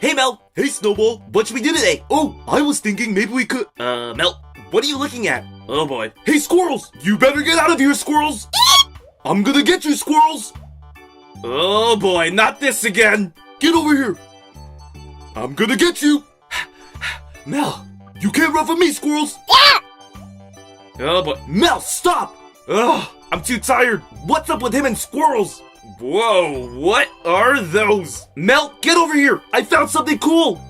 Hey, Mel. Hey, Snowball. What should we do today? Oh, I was thinking maybe we could... Mel, what are you looking at? Oh, boy. Hey, squirrels. You better get out of here, squirrels. I'm gonna get you, squirrels. Oh, boy. Not this again. Get over here. I'm gonna get you. Mel, you can't run from me, squirrels. Oh, boy. Mel, stop. Ugh, I'm too tired. What's up with him and squirrels? Whoa, what are those? Mel, get over here! I found something cool!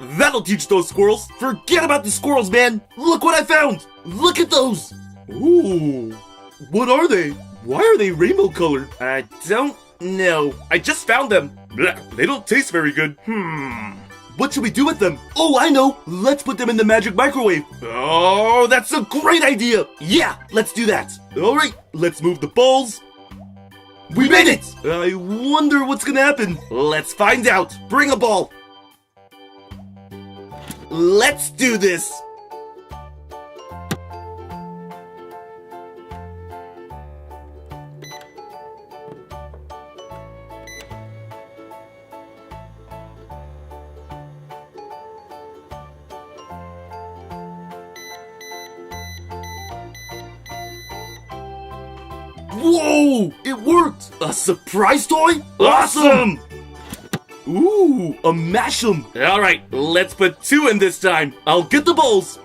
That'll teach those squirrels. Forget about the squirrels, man! Look what I found! Look at those! Ooh, what are they? Why are they rainbow colored? I don't know. I just found them. Blech, they don't taste very good. What should we do with them? Oh, I know! Let's put them in the magic microwave. Oh, that's a great idea! Yeah, let's do that. Alright, let's move the balls. We made it! I wonder what's gonna happen. Let's find out. Bring a ball. Let's do this. Whoa! It worked! A surprise toy? Awesome! Ooh, a Mash'em. Alright, let's put 2 in this time. I'll get the bowls.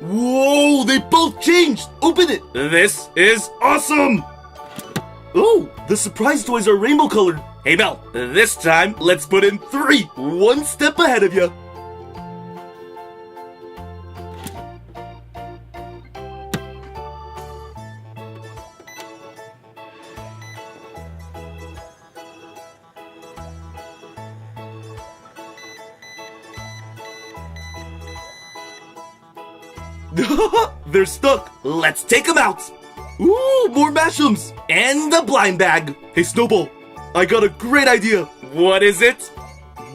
Whoa, they both changed! Open it! This is awesome! Oh, the surprise toys are rainbow colored. Hey, Mel, this time, let's put in 3, 1 step ahead of you. They're stuck. Let's take them out. Ooh, more Mash'ems. And the blind bag. Hey, Snowball, I got a great idea. What is it?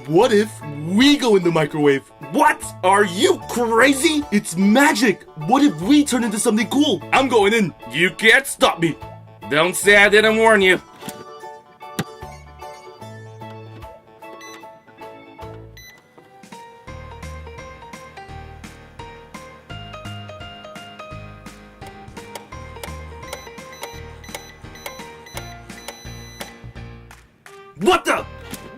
What if we go in the microwave? What? Are you crazy? It's magic. What if we turn into something cool? I'm going in. You can't stop me. Don't say I didn't warn you. What the?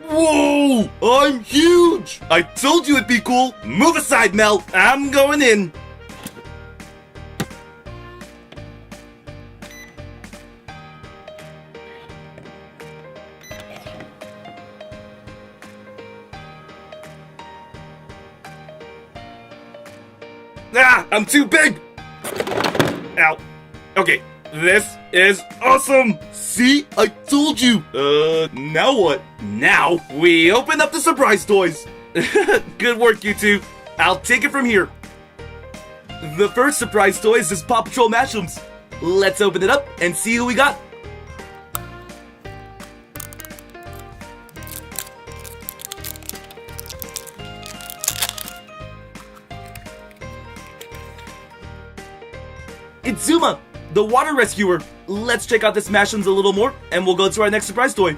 Whoa! I'm huge! I told you it'd be cool! Move aside, Mel! I'm going in! Ah! I'm too big! Ow. Okay, this is awesome! See? I told you! Now what? Now, we open up the surprise toys! Good work, you two. I'll take it from here. The first surprise toy is this Paw Patrol Mash'ems. Let's open it up and see who we got. It's Zuma, the water rescuer. Let's check out this Mash'ems a little more, and we'll go to our next surprise toy.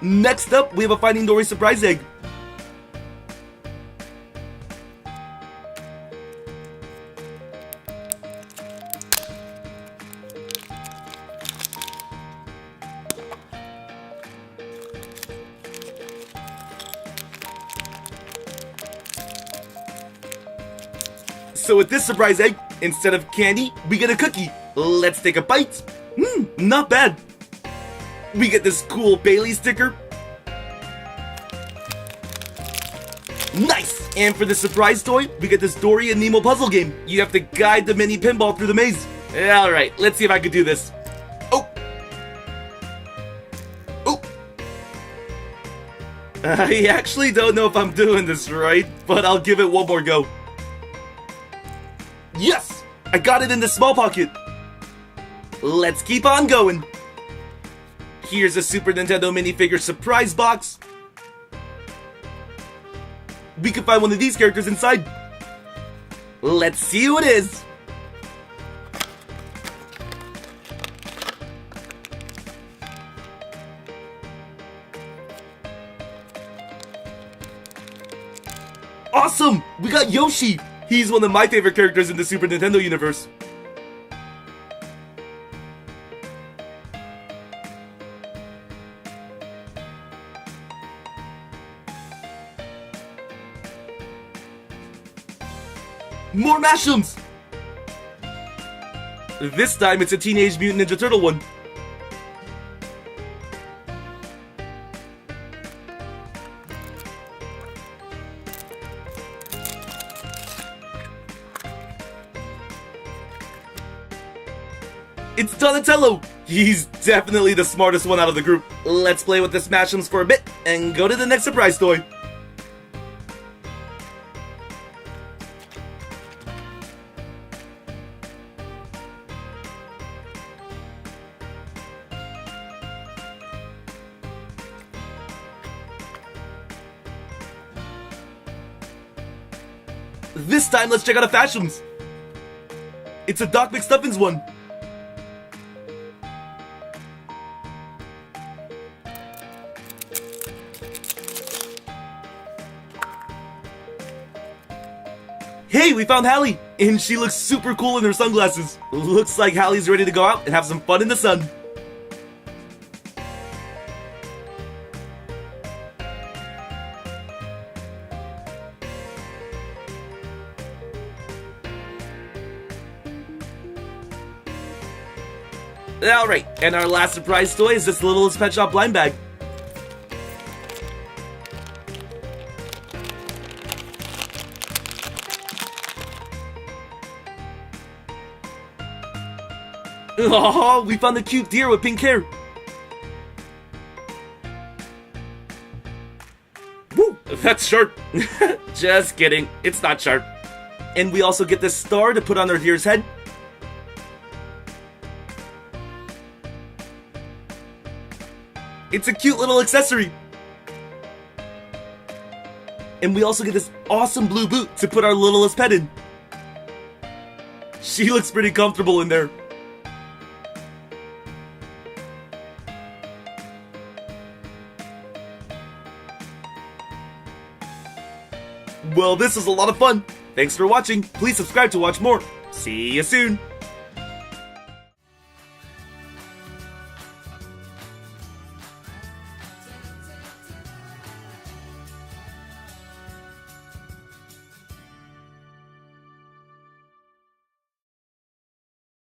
Next up, we have a Finding Dory surprise egg. So with this surprise egg, instead of candy, we get a cookie. Let's take a bite. Not bad. We get this cool Bailey sticker. Nice! And for the surprise toy, we get this Dory and Nemo puzzle game. You have to guide the mini pinball through the maze. Alright, let's see if I can do this. Oh! I actually don't know if I'm doing this right, but I'll give it one more go. Yes! I got it in the small pocket. Let's keep on going. Here's a Super Nintendo minifigure surprise box. We can find one of these characters inside. Let's see who it is. Awesome! We got Yoshi! He's one of my favorite characters in the Super Nintendo universe. More mashems! This time it's a Teenage Mutant Ninja Turtle one. It's Donatello! He's definitely the smartest one out of the group. Let's play with the Smashems for a bit and go to the next surprise toy. This time, let's check out a Fashions. It's a Doc McStuffins one. Hey, we found Hallie, and she looks super cool in her sunglasses. Looks like Hallie's ready to go out and have some fun in the sun. Alright, and our last surprise toy is this Littlest Pet Shop blind bag. Oh, we found a cute deer with pink hair. Woo, that's sharp. Just kidding, it's not sharp. And we also get this star to put on our deer's head. It's a cute little accessory. And we also get this awesome blue boot to put our littlest pet in. She looks pretty comfortable in there. Well, this was a lot of fun. Thanks for watching. Please subscribe to watch more. See you soon.